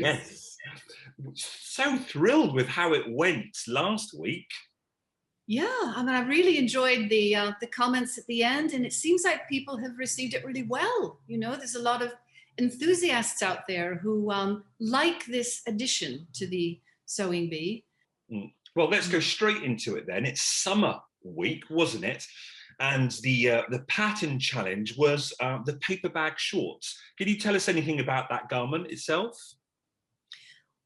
you? Yes. So thrilled with how it went last week. Yeah, I mean, I really enjoyed the comments at the end, and it seems like people have received it really well. You know, there's a lot of enthusiasts out there who like this addition to the sewing bee. Well, let's go straight into it then. It's summer week, wasn't it? And the pattern challenge was the paper bag shorts. Can you tell us anything about that garment itself?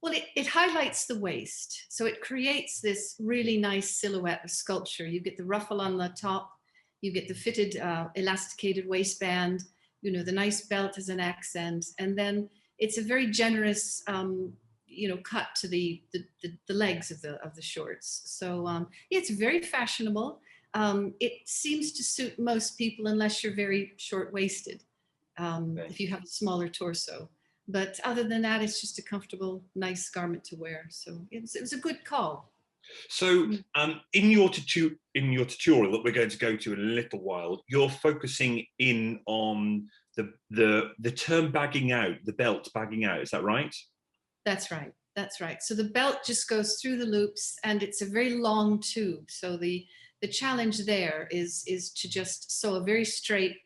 Well, it highlights the waist. So it creates this really nice silhouette of sculpture. You get the ruffle on the top, you get the fitted elasticated waistband, you know, the nice belt as an accent. And then it's a very generous, cut to the legs of the shorts. So yeah, it's very fashionable. It seems to suit most people unless you're very short-waisted, if you have a smaller torso. But other than that, it's just a comfortable, nice garment to wear. So it was a good call. So in your tutorial that we're going to go to in a little while, you're focusing in on the term bagging out, the belt bagging out. Is that right? That's right. That's right. So the belt just goes through the loops, and it's a very long tube. So the challenge there is to just sew a very straight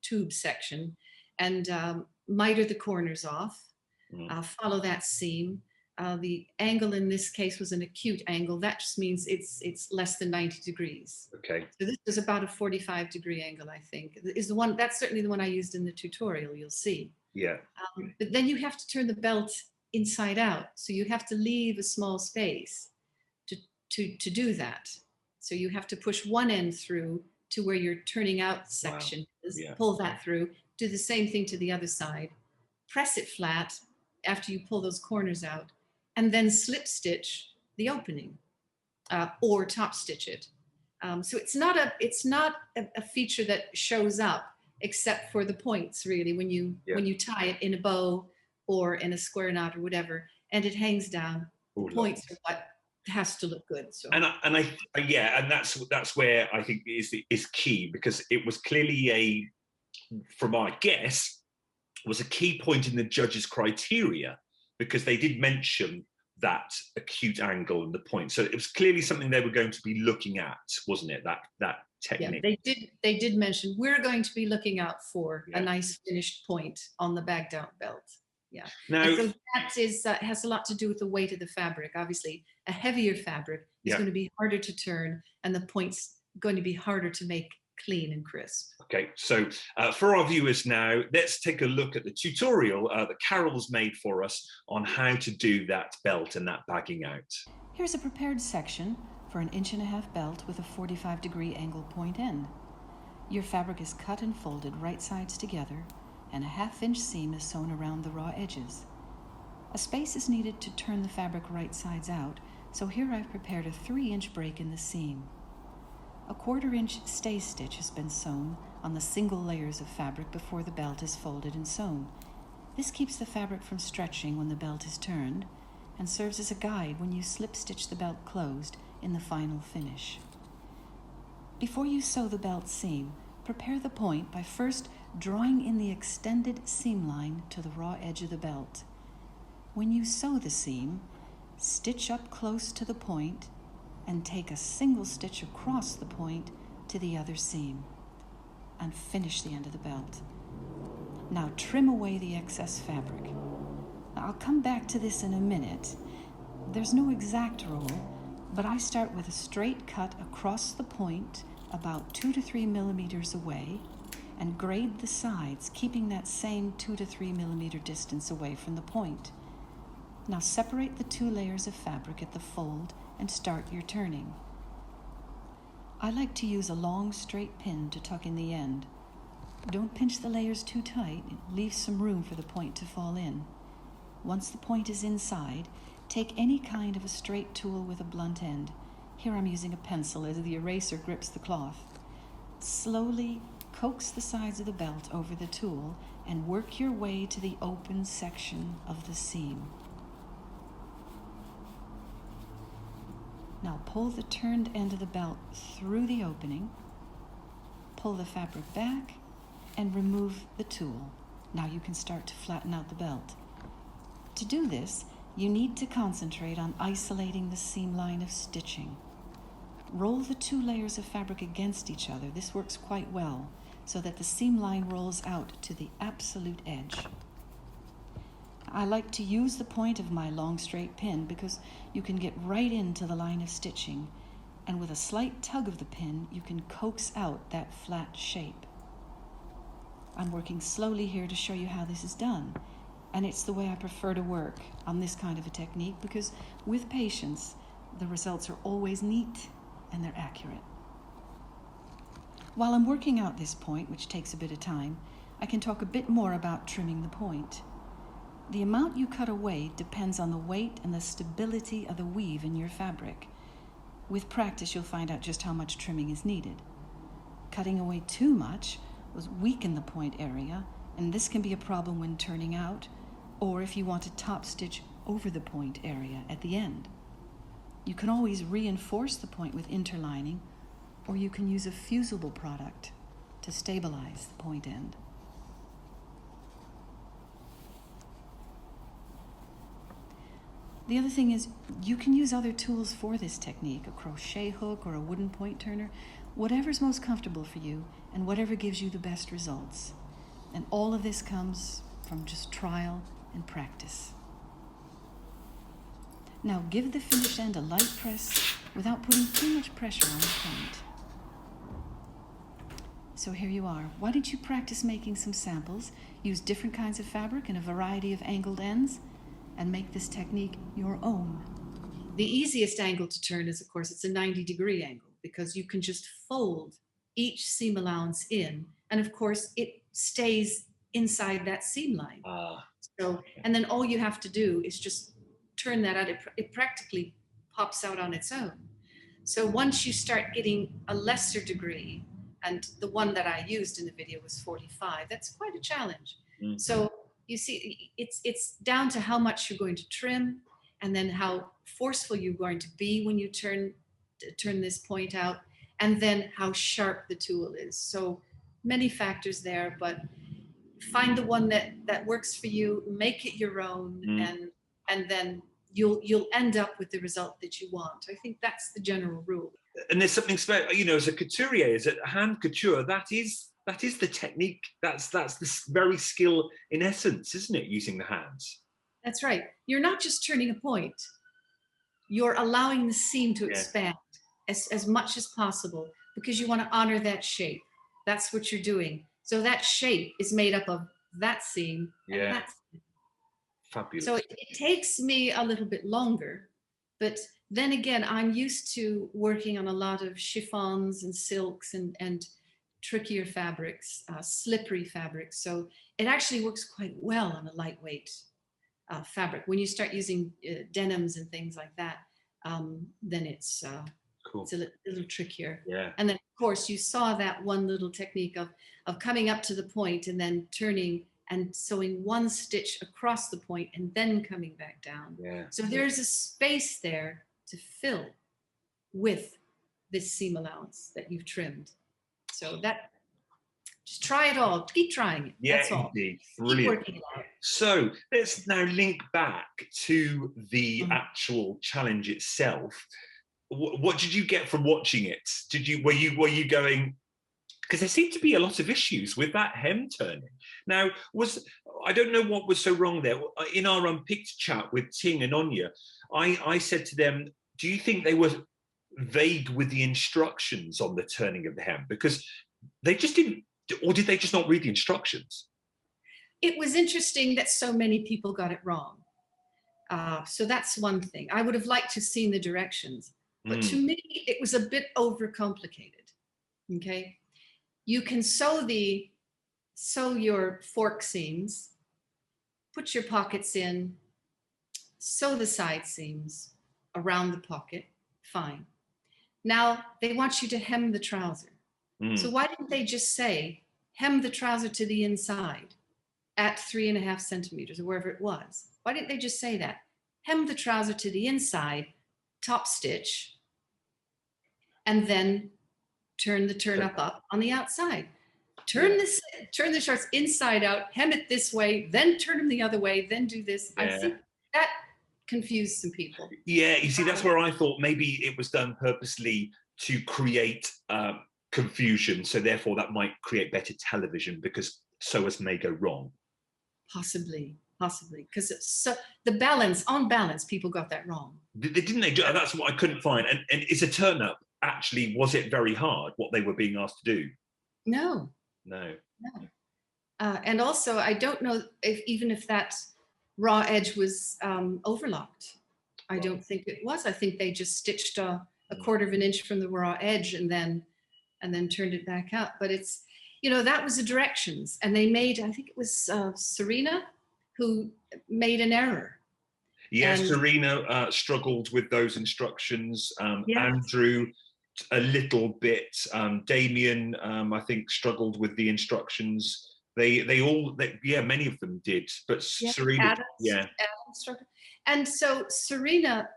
tube section and miter the corners off, follow that seam. The angle in this case was an acute angle. That just means it's less than 90 degrees. Okay. So this is about a 45-degree angle, I think. Is the one that's certainly the one I used in the tutorial. You'll see. Yeah. But then you have to turn the belt inside out, so you have to leave a small space to do that. So you have to push one end through to where your turning out section is. Yeah. Pull that through. Do the same thing to the other side, press it flat after you pull those corners out, and then slip stitch the opening or top stitch it. So it's not a feature that shows up except for the points, really, when you tie it in a bow or in a square knot or whatever, and it hangs down. The points are what has to look good. So and that's where I think is key, because it was clearly from my guess, was a key point in the judges' criteria, because they did mention that acute angle and the point. So it was clearly something they were going to be looking at, wasn't it? That technique. Yeah, they did mention we're going to be looking out for a nice finished point on the bagged out belt. Yeah. Now, and so that has a lot to do with the weight of the fabric. Obviously, a heavier fabric is going to be harder to turn, and the point's going to be harder to make clean and crisp. Okay, so for our viewers now, let's take a look at the tutorial that Carole's made for us on how to do that belt and that bagging out. Here's a prepared section for an 1.5 inch belt with a 45-degree angle point end. Your fabric is cut and folded right sides together, and a 1/2 inch seam is sewn around the raw edges. A space is needed to turn the fabric right sides out, so here I've prepared a 3-inch break in the seam. A 1/4 inch stay stitch has been sewn on the single layers of fabric before the belt is folded and sewn. This keeps the fabric from stretching when the belt is turned, and serves as a guide when you slip stitch the belt closed in the final finish. Before you sew the belt seam, prepare the point by first drawing in the extended seam line to the raw edge of the belt. When you sew the seam, stitch up close to the point and take a single stitch across the point to the other seam and finish the end of the belt. Now trim away the excess fabric. Now, I'll come back to this in a minute. There's no exact rule, but I start with a straight cut across the point about 2 to 3 millimeters away and grade the sides, keeping that same 2 to 3 millimeter distance away from the point. Now separate the 2 layers of fabric at the fold and start your turning. I like to use a long straight pin to tuck in the end. Don't pinch the layers too tight, leave some room for the point to fall in. Once the point is inside, take any kind of a straight tool with a blunt end. Here I'm using a pencil as the eraser grips the cloth. Slowly coax the sides of the belt over the tool and work your way to the open section of the seam. Now pull the turned end of the belt through the opening, pull the fabric back, and remove the tool. Now you can start to flatten out the belt. To do this, you need to concentrate on isolating the seam line of stitching. Roll the 2 layers of fabric against each other. This works quite well, so that the seam line rolls out to the absolute edge. I like to use the point of my long straight pin because you can get right into the line of stitching, and with a slight tug of the pin, you can coax out that flat shape. I'm working slowly here to show you how this is done, and it's the way I prefer to work on this kind of a technique because with patience, the results are always neat and they're accurate. While I'm working out this point, which takes a bit of time, I can talk a bit more about trimming the point. The amount you cut away depends on the weight and the stability of the weave in your fabric. With practice, you'll find out just how much trimming is needed. Cutting away too much will weaken the point area, and this can be a problem when turning out, or if you want to top stitch over the point area at the end. You can always reinforce the point with interlining, or you can use a fusible product to stabilize the point end. The other thing is you can use other tools for this technique, a crochet hook or a wooden point turner, whatever's most comfortable for you and whatever gives you the best results. And all of this comes from just trial and practice. Now give the finished end a light press without putting too much pressure on the point. So here you are. Why don't you practice making some samples, use different kinds of fabric and a variety of angled ends, and make this technique your own. The easiest angle to turn is, of course, it's a 90-degree angle because you can just fold each seam allowance in, and of course it stays inside that seam line. So, and then all you have to do is just turn that out. It practically pops out on its own. So once you start getting a lesser degree, and the one that I used in the video was 45, that's quite a challenge. So you see, it's down to how much you're going to trim, and then how forceful you're going to be when you turn this point out, and then how sharp the tool is. So many factors there, but find the one that works for you, make it your own, and then you'll end up with the result that you want. I think that's the general rule. And there's something special, you know, as a couturier, as a hand couture, that is the technique. That's the very skill in essence, isn't it? Using the hands. That's right. You're not just turning a point. You're allowing the seam to expand as much as possible because you want to honor that shape. That's what you're doing. So that shape is made up of that seam and that seam. Fabulous. So it takes me a little bit longer, but then again, I'm used to working on a lot of chiffons and silks and trickier fabrics, slippery fabrics. So it actually works quite well on a lightweight fabric. When you start using denims and things like that, then it's cool. It's a little trickier. Yeah. And then of course you saw that one little technique of coming up to the point and then turning and sewing one stitch across the point and then coming back down. Yeah. So there's a space there to fill with this seam allowance that you've trimmed. So that, just try it all. Keep trying it. Yeah, that's all. Indeed. Keep Brilliant. working it out. So let's now link back to the actual challenge itself. What did you get from watching it? Were you going? Because there seemed to be a lot of issues with that hem turning. Now, I don't know what was so wrong there. In our Unpicked chat with Ting and Anya, I said to them, do you think they were vague with the instructions on the turning of the hem? Because they just didn't, or did they just not read the instructions? It was interesting that so many people got it wrong. So that's one thing. I would have liked to have seen the directions, but to me, it was a bit overcomplicated, okay? You can sew your fork seams, put your pockets in, sew the side seams around the pocket, fine. Now they want you to hem the trouser. So why didn't they just say, hem the trouser to the inside at 3.5 centimeters or wherever it was? Why didn't they just say that? Hem the trouser to the inside, top stitch, and then turn the turn-up up on the outside. Turn the shorts inside out, hem it this way, then turn them the other way, then do this. Yeah. I think that confused some people. Yeah, you see, that's where I thought maybe it was done purposely to create confusion. So therefore that might create better television because sewers may go wrong. Possibly, because so on balance, people got that wrong. Didn't they? That's what I couldn't find. And is a turn-up actually, was it very hard, what they were being asked to do? No. And also, I don't know even if that raw edge was overlocked. I don't think it was. I think they just stitched a quarter of an inch from the raw edge and then turned it back up. But it's, that was the directions. And they made, I think it was Serena who made an error. Yes, Serena struggled with those instructions. Yes. Andrew, a little bit. Damien, I think, struggled with the instructions. They all, many of them did. But Serena, Adams struggled. And so Serena,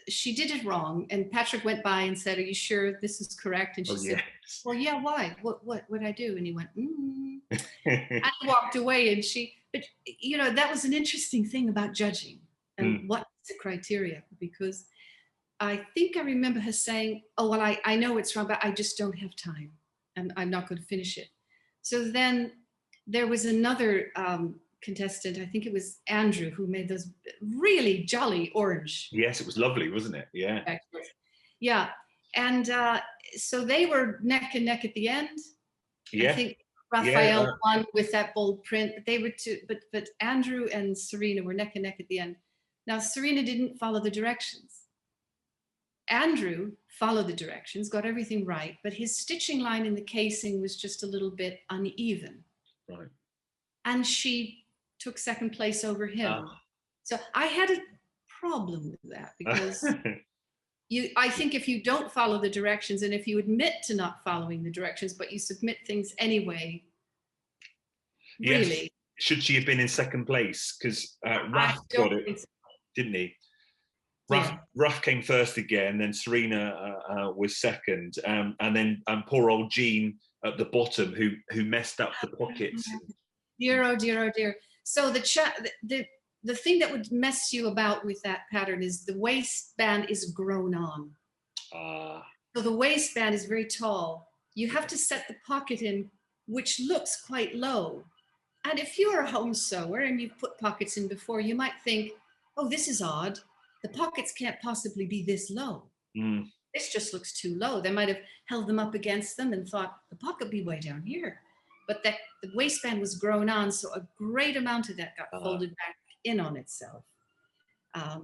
she did it wrong. And Patrick went by and said, "Are you sure this is correct?" And she said, "Well, yeah, why? What would I do?" And he went, and walked away. And but that was an interesting thing about judging and what's the criteria, because I think I remember her saying, "Oh, well, I know it's wrong, but I just don't have time and I'm not going to finish it." So then there was another contestant, I think it was Andrew, who made those really jolly orange. Yes, it was lovely, wasn't it? Yeah. Yeah. And so they were neck and neck at the end. Yeah. I think Raphael won with that bold print. They were two, but Andrew and Serena were neck and neck at the end. Now, Serena didn't follow the directions. Andrew followed the directions, got everything right, but his stitching line in the casing was just a little bit uneven. Right. And she took second place over him. So I had a problem with that because I think if you don't follow the directions and if you admit to not following the directions, but you submit things anyway, yes. Really. Should she have been in second place? Because Raf got it, didn't he? Raf came first again, then Serena was second, and then poor old Jean at the bottom who messed up the pockets. Dear, oh dear, oh dear. So the thing that would mess you about with that pattern is the waistband is grown on. So the waistband is very tall. You have to set the pocket in, which looks quite low. And if you're a home sewer and you've put pockets in before, you might think, "Oh, this is odd. The pockets can't possibly be this low. This just looks too low." They might have held them up against them and thought the pocket be way down here. But the waistband was grown on, so a great amount of that got folded back in on itself.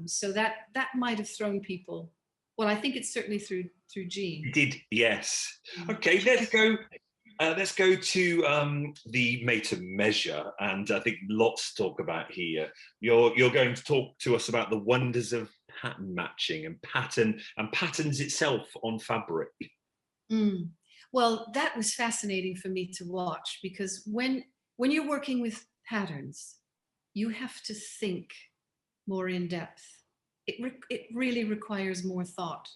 So that might have thrown people. Well, I think it's certainly through Jean. It did, yes. Okay, let's go to the made to measure, and I think lots to talk about here. You're going to talk to us about the wonders of pattern matching and patterns itself on fabric. Well, that was fascinating for me to watch, because when you're working with patterns, you have to think more in depth. It really requires more thought,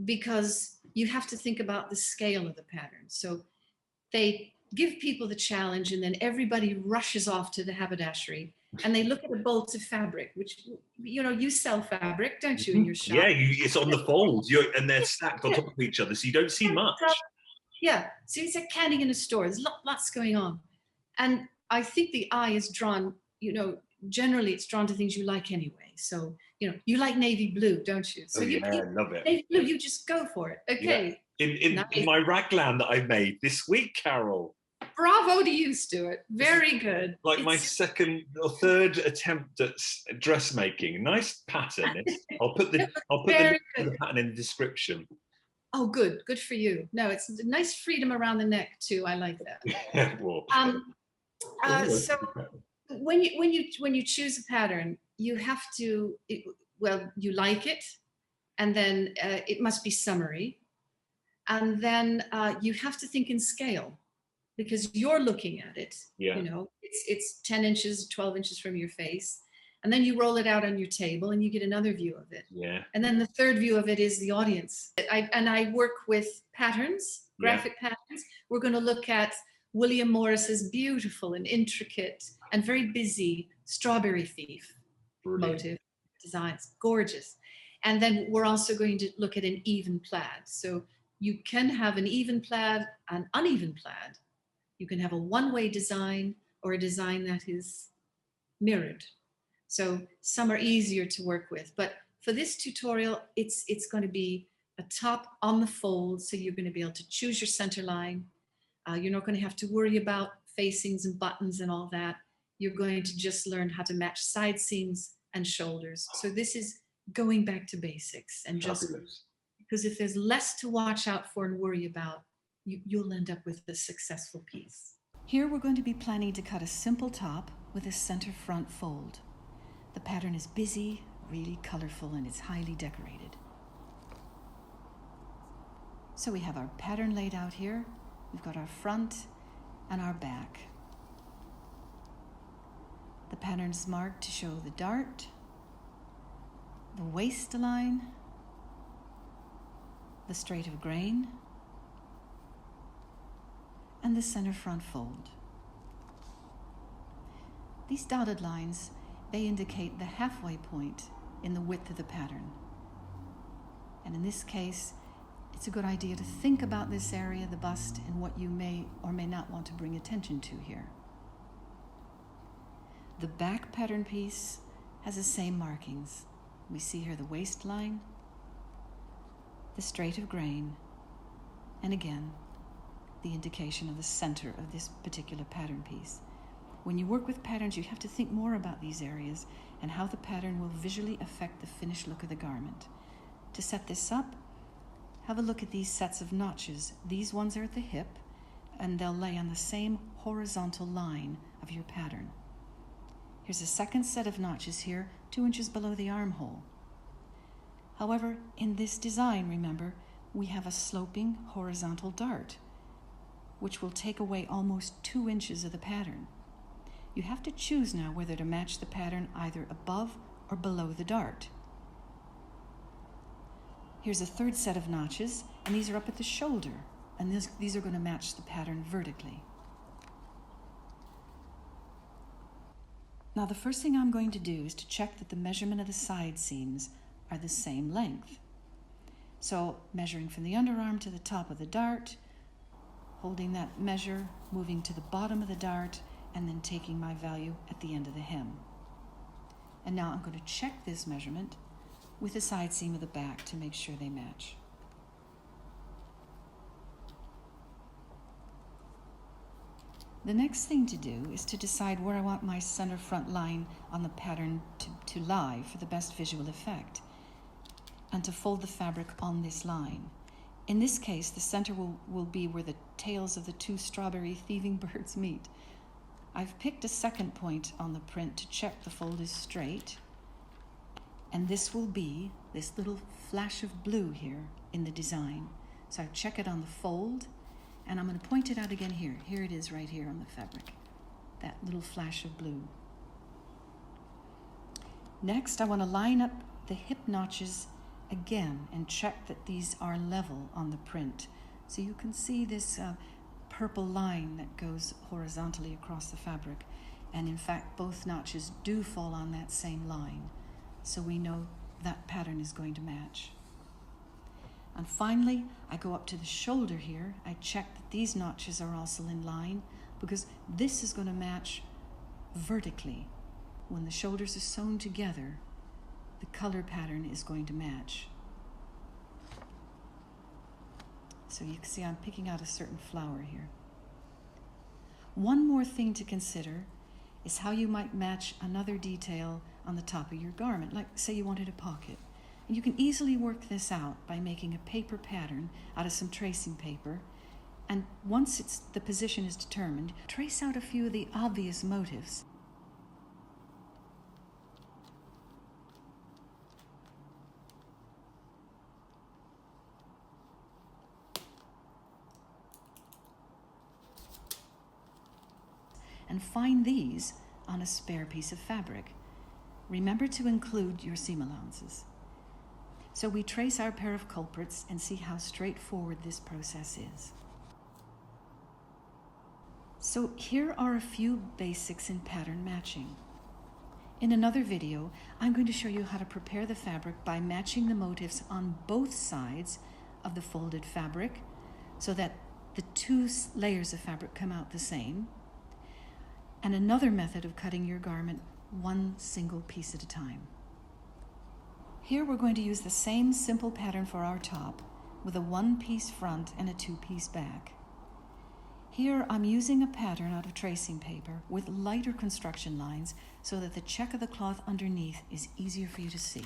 because you have to think about the scale of the pattern. So they give people the challenge, and then everybody rushes off to the haberdashery and they look at the bolts of fabric, which, you sell fabric, don't you, in your shop? Yeah, it's on the folds, and they're stacked on top of each other, so you don't see much. Yeah, so it's like candy in a store. There's lots going on. And I think the eye is drawn, generally it's drawn to things you like anyway. So, you like navy blue, don't you? So I love it. Navy blue, you just go for it. Okay. Yeah. In my raglan that I made this week, Carole. Bravo to you, Stuart. Very good. Like my second or third attempt at dressmaking. Nice pattern. I'll put the pattern in the description. Oh, good for you. No, it's a nice freedom around the neck too. I like that. So when you choose a pattern, you have to, you like it, and then it must be summery, and then you have to think in scale, because you're looking at it. It's 10 inches, 12 inches from your face, and then you roll it out on your table and you get another view of it. And then the third view of it is the audience. I work with patterns, graphic patterns. We're going to look at William Morris's beautiful and intricate and very busy Strawberry Thief. Brilliant. motif designs. Gorgeous. And then we're also going to look at an even plaid. So you can have an even plaid, an uneven plaid. You can have a one-way design or a design that is mirrored. So some are easier to work with. But for this tutorial, it's going to be a top on the fold. So you're going to be able to choose your center line. You're not going to have to worry about facings and buttons and all that. You're going to just learn how to match side seams and shoulders. So this is going back to basics, and just Fabulous. because if there's less to watch out for and worry about, you'll end up with a successful piece. Here we're going to be planning to cut a simple top with a center front fold. The pattern is busy, really colorful, and it's highly decorated. So we have our pattern laid out here. We've got our front and our back. The pattern's marked to show the dart, the waistline, the straight of grain, and the center front fold. These dotted lines, they indicate the halfway point in the width of the pattern. And in this case, it's a good idea to think about this area, the bust, and what you may or may not want to bring attention to here. The back pattern piece has the same markings. We see here the waistline, the straight of grain, and again, the indication of the center of this particular pattern piece. When you work with patterns, you have to think more about these areas and how the pattern will visually affect the finished look of the garment. To set this up, have a look at these sets of notches. These ones are at the hip, and they'll lay on the same horizontal line of your pattern. Here's a second set of notches here, 2 inches below the armhole. However, in this design, remember, we have a sloping horizontal dart, which will take away almost 2 inches of the pattern. You have to choose now whether to match the pattern either above or below the dart. Here's a third set of notches, and these are up at the shoulder, and these are going to match the pattern vertically. Now the first thing I'm going to do is to check that the measurement of the side seams are the same length. So measuring from the underarm to the top of the dart, holding that measure, moving to the bottom of the dart, and then taking my value at the end of the hem. And now I'm going to check this measurement with the side seam of the back to make sure they match. The next thing to do is to decide where I want my center front line on the pattern to lie for the best visual effect, and to fold the fabric on this line. In this case, the center will be where the tails of the 2 strawberry thieving birds meet. I've picked a second point on the print to check the fold is straight, and this will be this little flash of blue here in the design. So I check it on the fold, and I'm going to point it out again here. Here it is right here on the fabric, that little flash of blue. Next, I want to line up the hip notches again and check that these are level on the print. So you can see this purple line that goes horizontally across the fabric. And in fact, both notches do fall on that same line. So we know that pattern is going to match. And finally, I go up to the shoulder here. I check that these notches are also in line, because this is going to match vertically. When the shoulders are sewn together, the color pattern is going to match. So you can see I'm picking out a certain flower here. One more thing to consider is how you might match another detail on the top of your garment, like say you wanted a pocket. And you can easily work this out by making a paper pattern out of some tracing paper, and once the position is determined, trace out a few of the obvious motifs. And find these on a spare piece of fabric. Remember to include your seam allowances. So we trace our pair of culprits and see how straightforward this process is. So here are a few basics in pattern matching. In another video, I'm going to show you how to prepare the fabric by matching the motifs on both sides of the folded fabric so that the two layers of fabric come out the same, and another method of cutting your garment one single piece at a time. Here we're going to use the same simple pattern for our top with a one-piece front and a two-piece back. Here I'm using a pattern out of tracing paper with lighter construction lines so that the check of the cloth underneath is easier for you to see.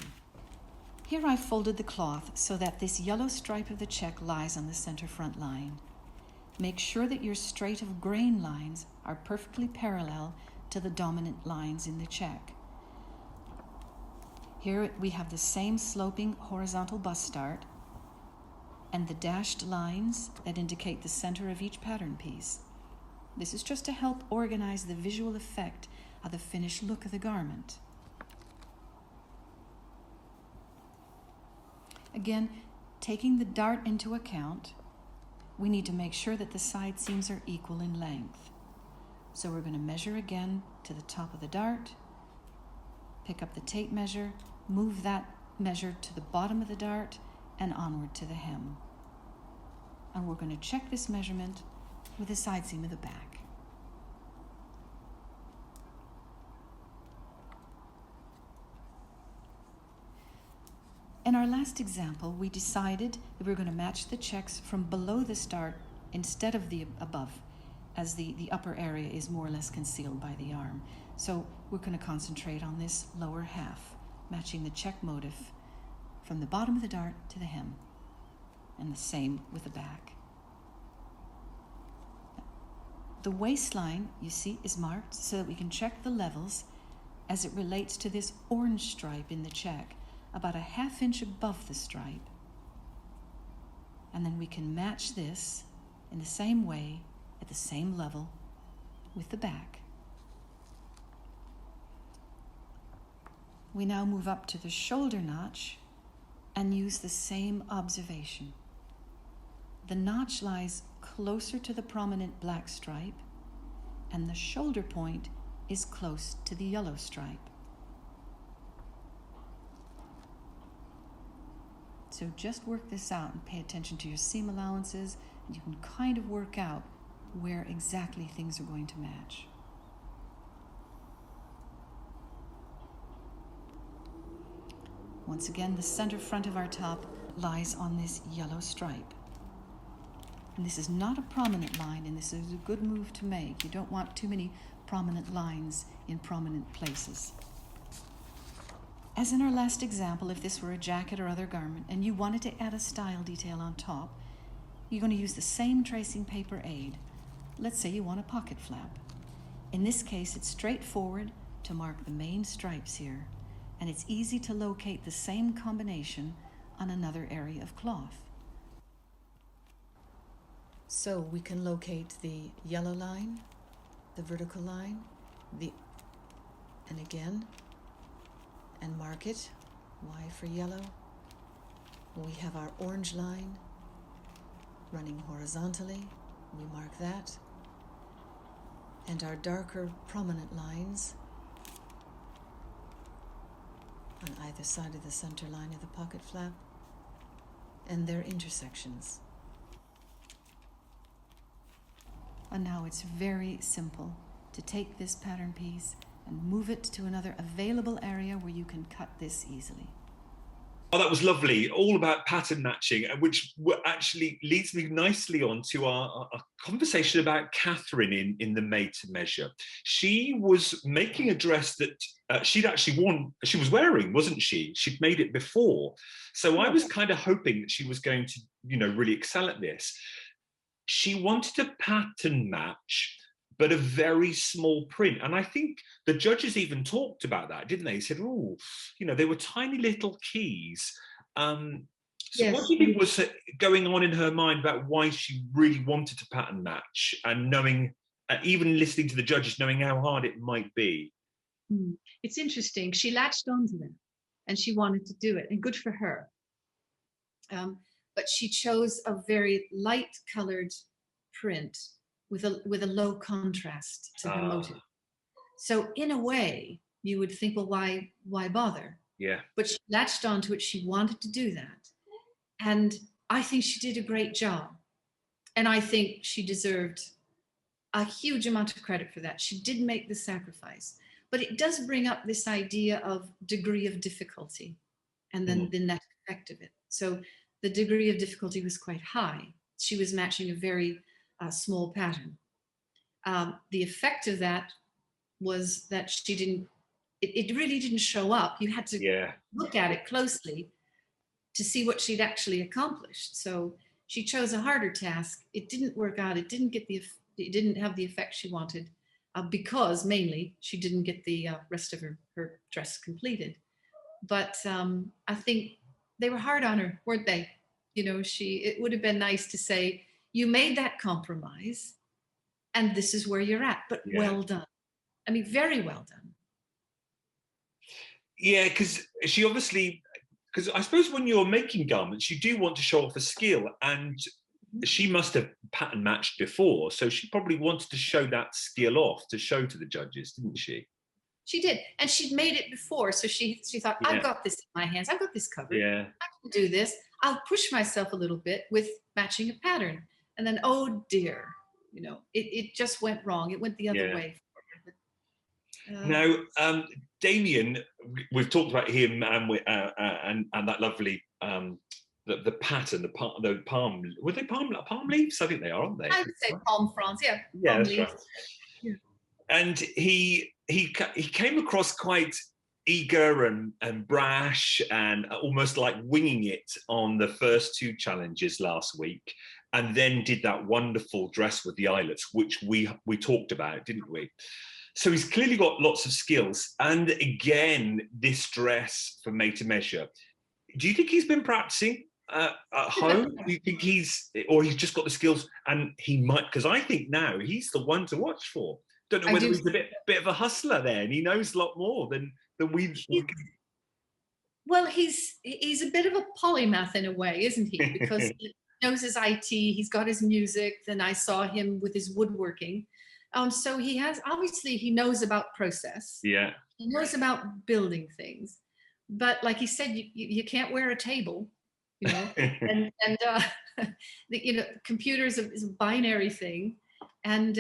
Here I've folded the cloth so that this yellow stripe of the check lies on the center front line. Make sure that your straight of grain lines are perfectly parallel to the dominant lines in the check. Here we have the same sloping horizontal bust start and the dashed lines that indicate the center of each pattern piece. This is just to help organize the visual effect of the finished look of the garment. Again, taking the dart into account, we need to make sure that the side seams are equal in length. So we're going to measure again to the top of the dart, pick up the tape measure, move that measure to the bottom of the dart and onward to the hem. And we're going to check this measurement with the side seam of the back. In our last example, we decided that we were going to match the checks from below the start instead of the above, as the upper area is more or less concealed by the arm. So we're going to concentrate on this lower half, matching the check motif from the bottom of the dart to the hem, and the same with the back. The waistline, you see, is marked so that we can check the levels as it relates to this orange stripe in the check, about a ½ inch above the stripe. And then we can match this in the same way, at the same level, with the back. We now move up to the shoulder notch and use the same observation. The notch lies closer to the prominent black stripe, and the shoulder point is close to the yellow stripe. So just work this out and pay attention to your seam allowances, and you can kind of work out where exactly things are going to match. Once again, the center front of our top lies on this yellow stripe. And this is not a prominent line, and this is a good move to make. You don't want too many prominent lines in prominent places. As in our last example, if this were a jacket or other garment and you wanted to add a style detail on top, you're going to use the same tracing paper aid. Let's say you want a pocket flap. In this case, it's straightforward to mark the main stripes here, and it's easy to locate the same combination on another area of cloth. So we can locate the yellow line, the vertical line, and again, and mark it, Y for yellow. We have our orange line running horizontally, we mark that, and our darker prominent lines on either side of the center line of the pocket flap, and their intersections. And now it's very simple to take this pattern piece and move it to another available area where you can cut this easily. Oh, that was lovely. All about pattern matching, which actually leads me nicely on to our conversation about Catherine in the Made to Measure. She was making a dress that she'd actually worn, she was wearing, wasn't she? She'd made it before. So I was kind of hoping that she was going to, really excel at this. She wanted to pattern match, but a very small print. And I think the judges even talked about that, didn't they? They said, oh, they were tiny little keys. So Yes. what do you think was going on in her mind about why she really wanted to pattern match, and knowing, even listening to the judges, knowing how hard it might be? It's interesting. She latched onto that and she wanted to do it, and good for her. But she chose a very light colored print with a low contrast to her motive. So in a way, you would think, well, why bother? Yeah. But she latched onto it. She wanted to do that. And I think she did a great job. And I think she deserved a huge amount of credit for that. She did make the sacrifice. But it does bring up this idea of degree of difficulty and then the net effect of it. So the degree of difficulty was quite high. She was matching a very small pattern. The effect of that was that she didn't, it really didn't show up. You had to look at it closely to see what she'd actually accomplished. So she chose a harder task. It didn't work out. It didn't have the effect she wanted because mainly she didn't get the rest of her dress completed. But I think they were hard on her, weren't they? You know, it would have been nice to say, you made that compromise and this is where you're at, but well done. I mean, very well done. Yeah, because she obviously, because I suppose when you're making garments, you do want to show off a skill, and she must have pattern matched before, so she probably wanted to show that skill off to show to the judges, didn't she? She did, and she'd made it before, so she thought, I've got this in my hands, I've got this covered, I can do this. I'll push myself a little bit with matching a pattern, and then oh dear, you know, it just went wrong. It went the other way. Now, Damien, we've talked about him and that lovely the pattern, the palm. Were they palm leaves? I think they are, aren't they? I would say palm fronds. Yeah, that's leaves. Right. Yeah. And he came across quite eager and brash and almost like winging it on the first two challenges last week, and then did that wonderful dress with the eyelets, which we talked about, didn't we? So he's clearly got lots of skills. And again, this dress for Made to Measure. Do you think he's been practicing at home? Do you think he's just got the skills, and he might, because I think now he's the one to watch for. Don't know whether he's a bit of a hustler there, and he knows a lot more than we. Well, he's a bit of a polymath in a way, isn't he? Because he knows his IT, he's got his music. Then I saw him with his woodworking. So he knows about process. Yeah. He knows about building things. But like he said, you can't wear a table, you know, and you know, computers is a binary thing. And,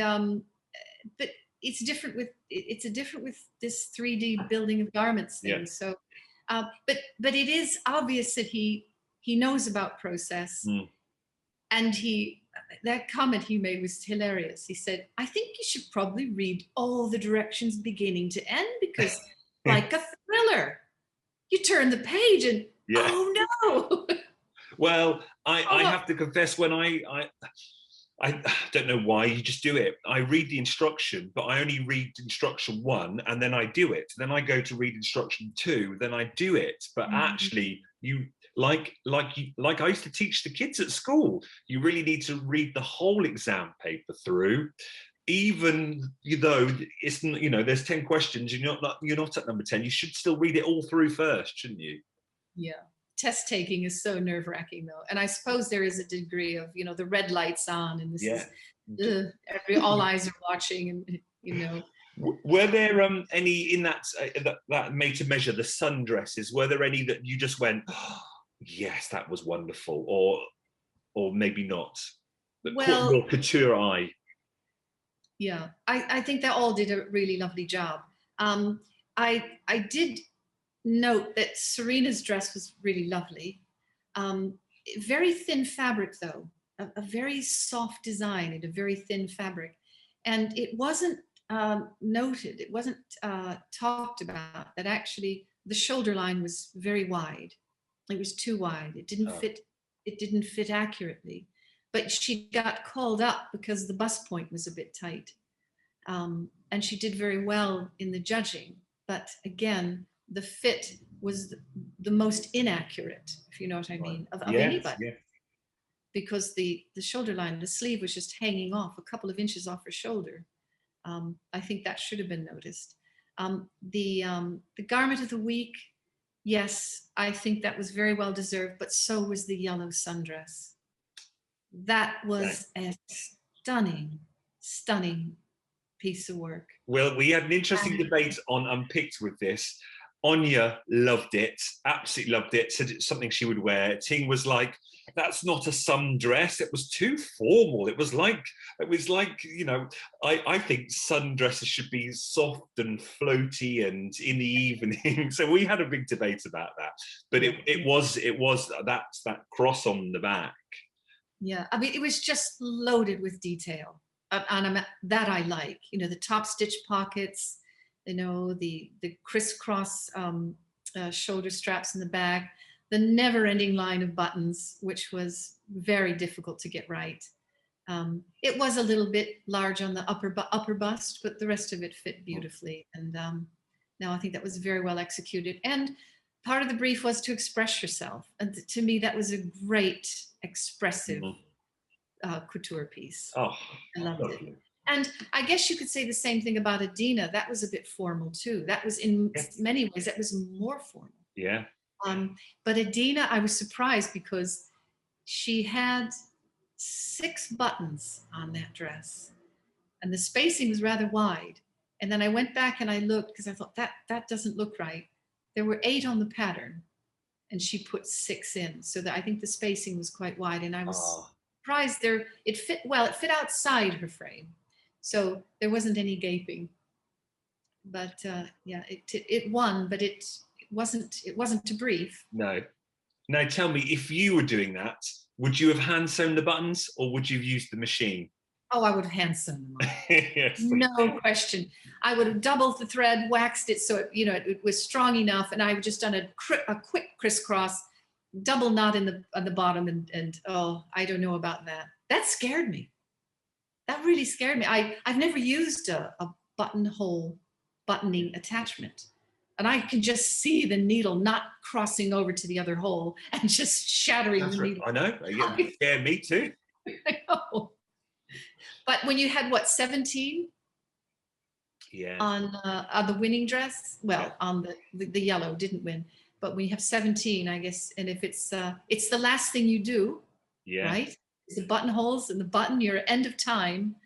but it's different with this 3D building of garments thing. Yeah. So, but it is obvious that he knows about process. And that comment he made was hilarious. He said, I think you should probably read all the directions beginning to end, because like a thriller, you turn the page and oh no. Well, I have to confess, when I don't know why, you just do it. I read the instruction, but I only read instruction 1 and then I do it. Then I go to read instruction 2, then I do it. But actually, you like I used to teach the kids at school, you really need to read the whole exam paper through, even though it's, you know, there's 10 questions, you're not at number 10. You should still read it all through first, shouldn't you? Yeah. Test taking is so nerve-wracking though, and I suppose there is a degree of, you know, the red light's on, and this is all eyes are watching, and you know. Were there any in that Made to Measure, the sundresses? Were there any that you just went, oh, yes, that was wonderful, or maybe not? That caught your couture eye. Yeah, I think they all did a really lovely job. I did note that Serena's dress was really lovely. Very thin fabric though, a very soft design and a very thin fabric. And it wasn't noted, it wasn't talked about that actually the shoulder line was very wide. It was too wide. It didn't fit accurately. But she got called up because the bust point was a bit tight. And she did very well in the judging. But again, the fit was the most inaccurate, if you know what I mean, of anybody. Yes. Because the shoulder line, the sleeve was just hanging off a couple of inches off her shoulder. I think that should have been noticed. The garment of the week, yes, I think that was very well deserved, but so was the yellow sundress. That was a stunning piece of work. Well, we had an interesting debate on Unpicked with this. Anya loved it, absolutely loved it, said it's something she would wear. Ting was like, that's not a sundress. It was too formal. It was like, you know, I think sundresses should be soft and floaty and in the evening. So we had a big debate about that. But it was that cross on the back. Yeah, I mean, it was just loaded with detail. And that I like, you know, the top stitch pockets, you know, the crisscross shoulder straps in the back, the never-ending line of buttons, which was very difficult to get right. It was a little bit large on the upper bust, but the rest of it fit beautifully. And now I think that was very well executed. And part of the brief was to express yourself. And to me, that was a great expressive couture piece. Oh, I loved it. And I guess you could say the same thing about Adina. That was a bit formal too. That was in many ways, that was more formal. Yeah. But Adina, I was surprised because she had 6 buttons on that dress and the spacing was rather wide. And then I went back and I looked because I thought that doesn't look right. There were 8 on the pattern and she put 6 in. So that I think the spacing was quite wide and I was surprised there. It fit well, it fit outside her frame. So there wasn't any gaping. But yeah, it won, but it wasn't to brief. No. Now tell me, if you were doing that, would you have hand sewn the buttons or would you have used the machine? Oh, I would have hand sewn them on. Yes. No question. I would have doubled the thread, waxed it so it was strong enough, and I would just done a quick crisscross, double knot on the bottom, and oh, I don't know about that. That scared me. That really scared me. I've never used a buttonhole buttoning attachment. And I can just see the needle not crossing over to the other hole and just shattering the needle. I know. It scared me too. I know. But when you had, what, 17? Yeah. On the winning dress? Well, on the yellow, didn't win. But when you have 17, I guess, and if it's the last thing you do, right? It's the buttonholes and the button, your end of time.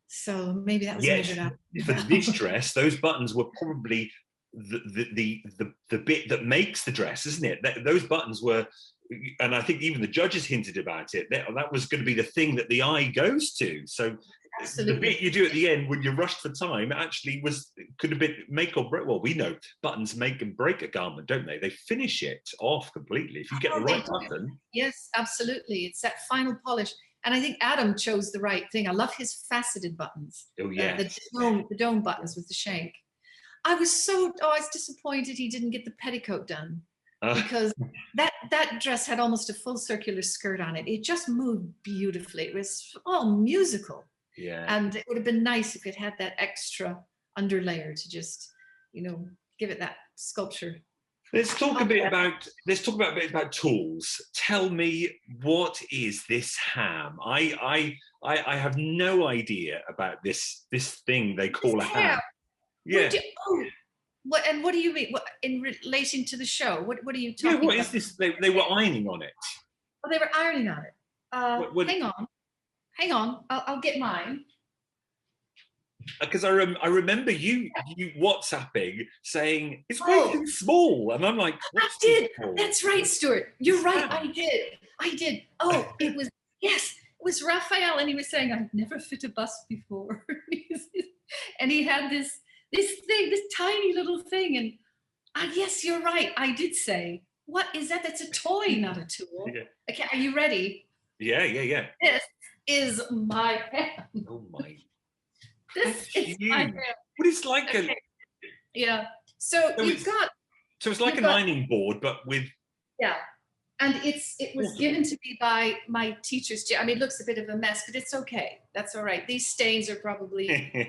So maybe that was measured out. For this dress, those buttons were probably the bit that makes the dress, isn't it? Those buttons were, and I think even the judges hinted about it, that was going to be the thing that the eye goes to. So absolutely. The bit you do at the end when you're rushed for time actually could have been make or break. Well, we know buttons make and break a garment, don't they? They finish it off completely if you get the right button. Yes, absolutely. It's that final polish. And I think Adam chose the right thing. I love his faceted buttons. Oh yeah, the dome buttons with the shank. I was disappointed he didn't get the petticoat done because that dress had almost a full circular skirt on it. It just moved beautifully. It was all musical. Yeah. And it would have been nice if it had that extra underlayer to just, give it that sculpture. Let's talk a bit about tools. Tell me, what is this ham? I have no idea about this thing they call a ham. Yeah. What do you mean? What, in relation to the show? What are you talking about? Yeah, what is this? They were ironing on it. Oh, they were ironing on it. Hang on. I'll get mine. Because I remember you WhatsApping saying it's way too small, and I'm like, I did. That's right, Stuart. You're right. I did. Oh, it was Raphael, and he was saying I've never fit a bust before, and he had this tiny little thing, and yes, you're right. I did say, what is that? That's a toy, not a tool. Yeah. Okay, are you ready? Yeah. This is my hand. Oh my. This is my hand. But it's like yeah. So it's like an ironing board, but with and it was given to me by my teachers. I mean, it looks a bit of a mess, but it's okay. That's all right. These stains are probably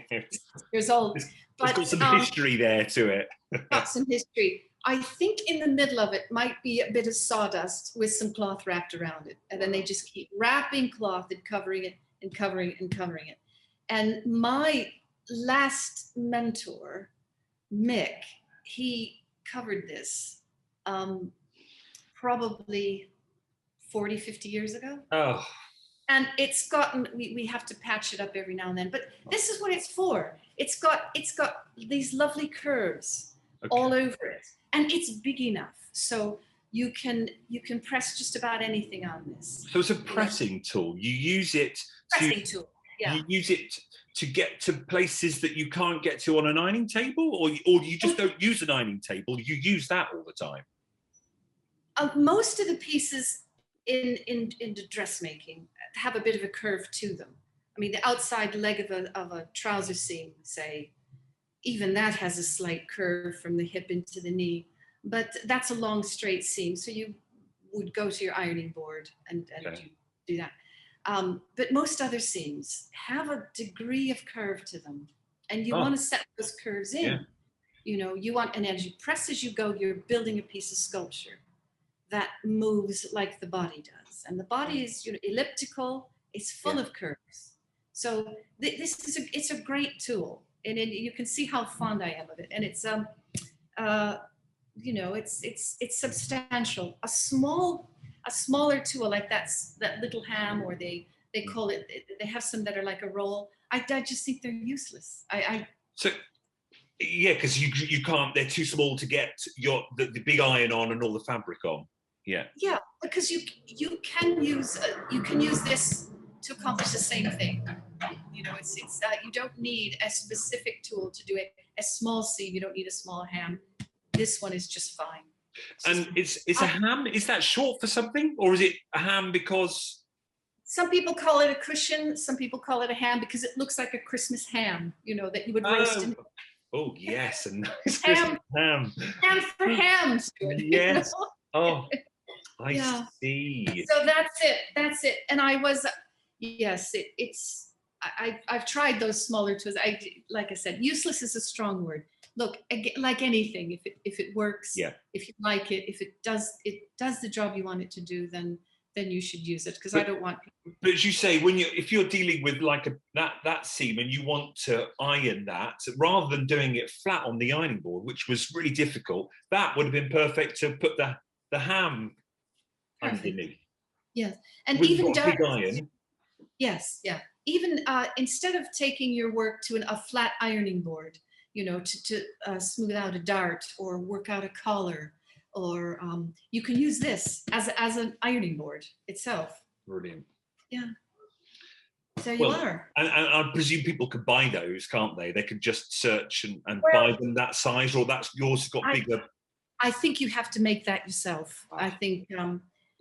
years old. It's got some history there to it. Got some history. I think in the middle of it might be a bit of sawdust with some cloth wrapped around it. And then they just keep wrapping cloth and covering it and covering it and covering it. And my last mentor, Mick, he covered this probably 40, 50 years ago. Oh. And it's gotten, we have to patch it up every now and then, but this is what it's for. It's got these lovely curves all over it, and it's big enough. So you can press just about anything on this. So it's a pressing tool. You use it Pressing tool. Yeah. You use it to get to places that you can't get to on an ironing table, or you just don't use an ironing table. You use that all the time. Most of the pieces in the dressmaking have a bit of a curve to them. I mean, the outside leg of a trouser seam, say, even that has a slight curve from the hip into the knee, but that's a long straight seam. So you would go to your ironing board and do that. But most other seams have a degree of curve to them, and you want to set those curves in. Yeah. You know, you want, and as you press as you go, you're building a piece of sculpture that moves like the body does. And the body is, you know, elliptical, it's full of curves. So this is it's a great tool, and you can see how fond I am of it. And it's you know, it's substantial. A smaller tool like that little ham, or they call it, they have some that are like a roll. I just think they're useless. Yeah, because you can't, they're too small to get the big iron on and all the fabric on. Yeah. Yeah, because you can use this to accomplish the same thing. You know, it's you don't need a specific tool to do it. A small seam, you don't need a small ham. This one is just fine. And it's a ham. Is that short for something, or is it a ham because? Some people call it a cushion. Some people call it a ham because it looks like a Christmas ham. You know, that you would roast in. Oh yes, a nice ham. Ham. Ham for ham, Stuart. Yes. You know? Oh, I see. So that's it. And I was, yes, I've tried those smaller tools. Like I said, useless is a strong word. Look, like anything, if it works, if you like it, if it does the job you want it to do, then you should use it, because I don't want people. But as you say, if you're dealing with like that seam and you want to iron that, rather than doing it flat on the ironing board, which was really difficult, that would have been perfect to put the ham underneath. Yes, and with even big iron. Yes, yeah. Even instead of taking your work to a flat ironing board, you know, to smooth out a dart or work out a collar, or you can use this as an ironing board itself. Brilliant. Yeah. So you are. And I presume people could buy those, can't they? They could just search and buy them that size, or that's yours got bigger. I think you have to make that yourself. I think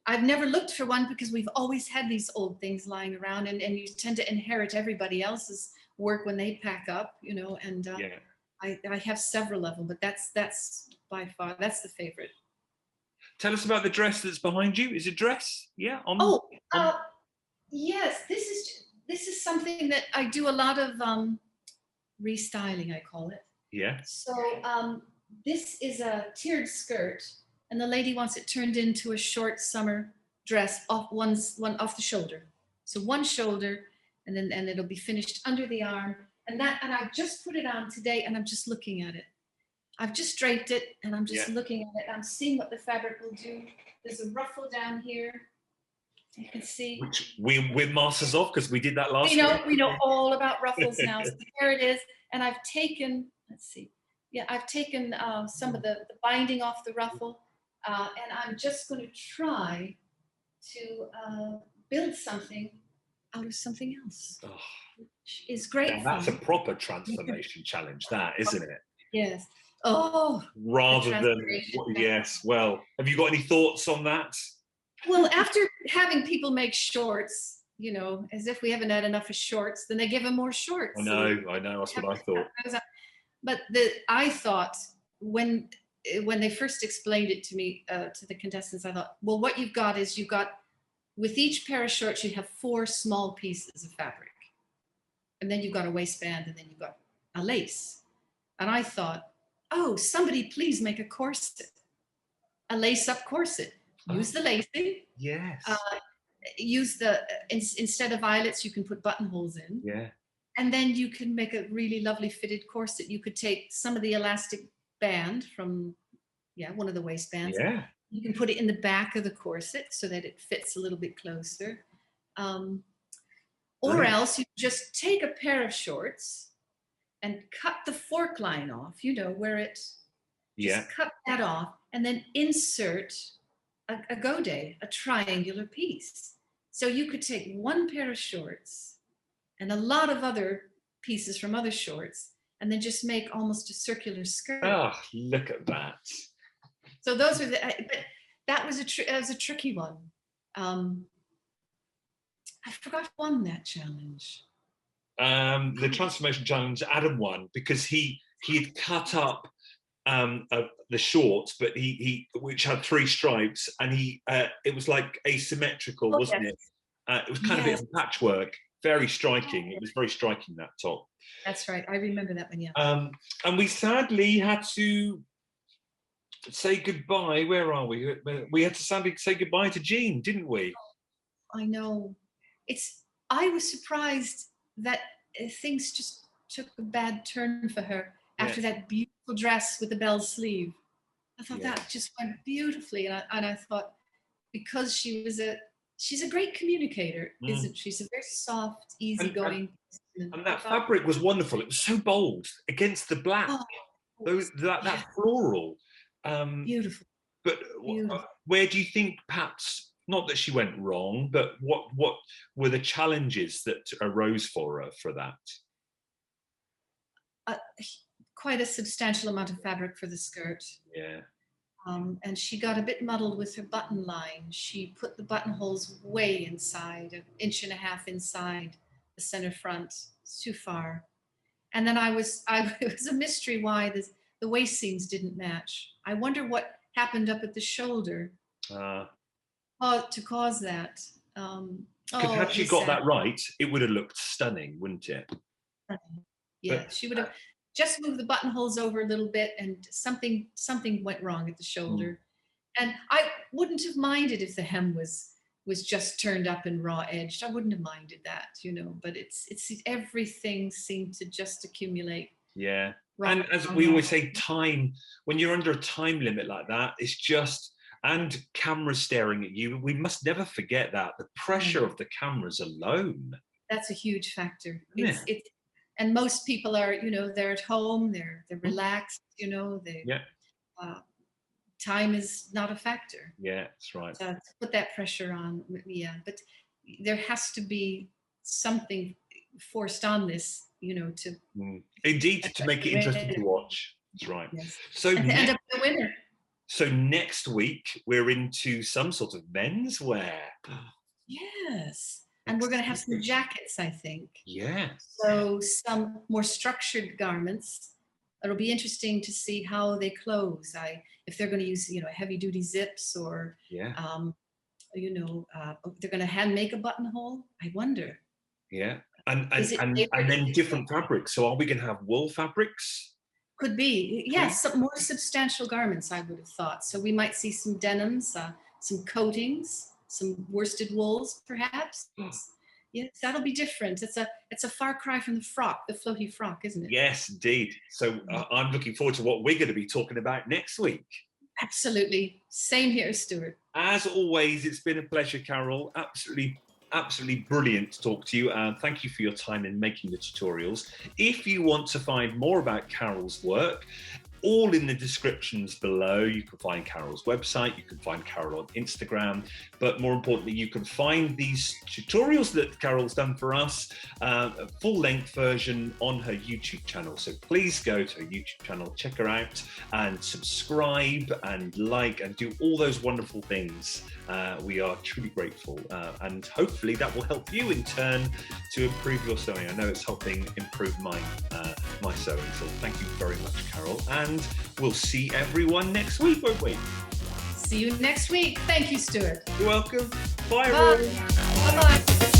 I've never looked for one, because we've always had these old things lying around, and you tend to inherit everybody else's work when they pack up, you know, and I have several of them, but that's by far, that's the favorite. Tell us about the dress that's behind you. Is it a dress? Yeah. Yes, this is something that I do a lot of restyling, I call it. Yeah. So this is a tiered skirt, and the lady wants it turned into a short summer dress off off the shoulder. So one shoulder, and it'll be finished under the arm. And I've just put it on today, and I'm just looking at it. I've just draped it, and I'm just looking at it. I'm seeing what the fabric will do. There's a ruffle down here. You can see. Which we're masters of, because we did that last week. We know all about ruffles now. So there it is. And I've taken, let's see. Yeah, I've taken some of the binding off the ruffle, and I'm just going to try to build something out of something else. Oh. Which is great. Yeah, that's a proper transformation challenge, that, isn't it? Yes. Oh. Rather than, yes. Well, have you got any thoughts on that? Well, after having people make shorts, you know, as if we haven't had enough of shorts, then they give them more shorts. I know. That's what I thought. But I thought when they first explained it to me, to the contestants, I thought, well, what you've got is with each pair of shorts, you have 4 small pieces of fabric. And then you've got a waistband, and then you've got a lace. And I thought, oh, somebody please make a corset, a lace-up corset. Use the lacing. Yes. Use instead of eyelets, you can put buttonholes in. Yeah. And then you can make a really lovely fitted corset. You could take some of the elastic band from, one of the waistbands. Yeah. You can put it in the back of the corset so that it fits a little bit closer. Or Brilliant. else you just take a pair of shorts and cut the fork line off, where it, Yeah. just cut that off and then insert a godé, a triangular piece. So you could take one pair of shorts and a lot of other pieces from other shorts and then just make almost a circular skirt. Oh, look at that. So those are but that was a tricky one. I forgot who won that challenge. The transformation challenge, Adam won because he had cut up the shorts, but he which had 3 stripes, and it was like asymmetrical, wasn't it? It was kind of a bit of a patchwork. Very striking. It was very striking, that top. That's right. I remember that one. Yeah. And we sadly had to say goodbye. Where are we? We had to sadly say goodbye to Jean, didn't we? I know. I was surprised that things just took a bad turn for her after that beautiful dress with the bell sleeve. I thought that just went beautifully, and I thought, because she's a great communicator, isn't she? She's a very soft, easygoing. And that fabric was wonderful. It was so bold against the black. That floral. Beautiful. But beautiful. Where do you think perhaps, not that she went wrong, but what were the challenges that arose for her for that? Quite a substantial amount of fabric for the skirt. Yeah. And she got a bit muddled with her button line. She put the buttonholes way inside, 1.5 inches inside the center front. It's too far. And then it was a mystery why the waist seams didn't match. I wonder what happened up at the shoulder to cause that. Because had she got that right, it would have looked stunning, wouldn't it? Yeah, she would have just moved the buttonholes over a little bit, and something went wrong at the shoulder. And I wouldn't have minded if the hem was just turned up and raw edged. I wouldn't have minded that, but it's everything seemed to just accumulate. Yeah. And as we always say, time, when you're under a time limit like that, it's just, and cameras staring at you, we must never forget that. The pressure of the cameras alone. That's a huge factor. Yeah. And most people are, they're at home, they're relaxed, time is not a factor. Yeah, that's right. To put that pressure on, but there has to be something forced on this, to... Indeed, to make it interesting to watch. That's right. Yes. So and to end up the winner. So next week, we're into some sort of menswear. Yes. And we're going to have some jackets, I think. Yeah. So some more structured garments. It'll be interesting to see how they close. If they're going to use, heavy duty zips, or, they're going to hand make a buttonhole. I wonder. Yeah. And then different fabrics. So are we going to have wool fabrics? Could be. Yes, some more substantial garments, I would have thought. So we might see some denims, some coatings, some worsted wools, perhaps. Yes, that'll be different. It's a far cry from the frock, the floaty frock, isn't it? Yes, indeed. So I'm looking forward to what we're going to be talking about next week. Absolutely. Same here, Stuart. As always, it's been a pleasure, Carole. Absolutely brilliant to talk to you, and thank you for your time in making the tutorials. If you want to find more about Carole's work, all in the descriptions below. You can find Carole's website, you can find Carole on Instagram, but more importantly, you can find these tutorials that Carole's done for us, a full-length version on her YouTube channel. So please go to her YouTube channel, check her out, and subscribe and like and do all those wonderful things. We are truly grateful, and hopefully that will help you in turn to improve your sewing. I know it's helping improve my sewing, so thank you very much, Carole, and we'll see everyone next week, won't we? See you next week. Thank you, Stuart. You're welcome. Bye, everyone. Bye-bye.